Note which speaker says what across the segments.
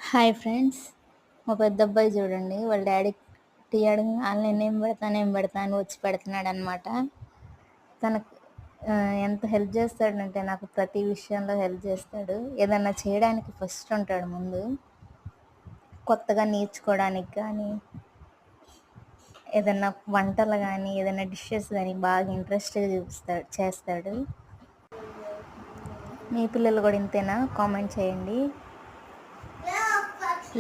Speaker 1: Hi friends. మా పెద్ద అబ్బాయి చూడండి, వాళ్ళ డాడీ టీ అడగగానే నేను ఏం పెడతా అని వచ్చి పెడుతున్నాడు అనమాట. తనకు ఎంత హెల్ప్ చేస్తాడంటే నాకు ప్రతి విషయంలో హెల్ప్ చేస్తాడు. ఏదన్నా చేయడానికి ఫస్ట్ ఉంటాడు ముందు. కొత్తగా నేర్చుకోవడానికి కానీ, ఏదన్నా వంటలు కానీ, ఏదైనా డిషెస్ కానీ బాగా ఇంట్రెస్ట్గా చేస్తాడు. మీ పిల్లలు కూడా ఇంతేనా? కామెంట్ చేయండి.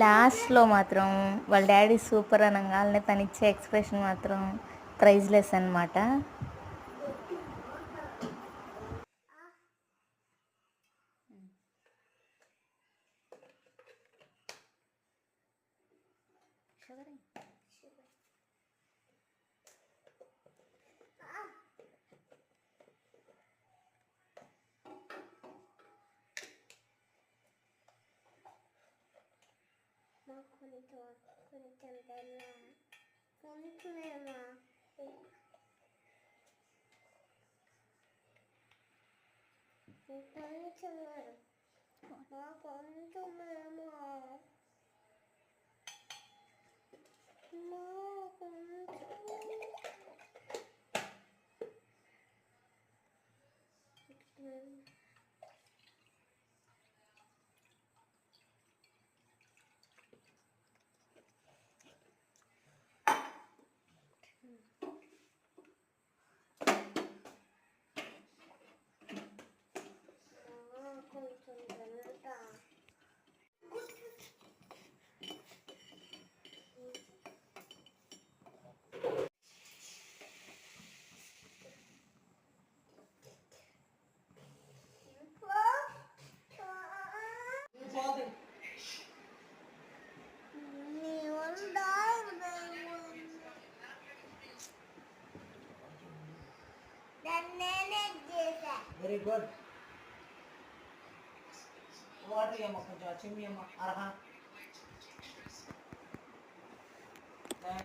Speaker 1: లాస్ట్లో మాత్రం వాళ్ళ డాడీ సూపర్ అనగానే తను ఇచ్చే ఎక్స్ప్రెషన్ మాత్రం ప్రైజ్లెస్ అనమాట.
Speaker 2: Very good. వాటర్ ఇవ్వమ్మ, కొంచెం చిమ్మి అమ్మ అరహ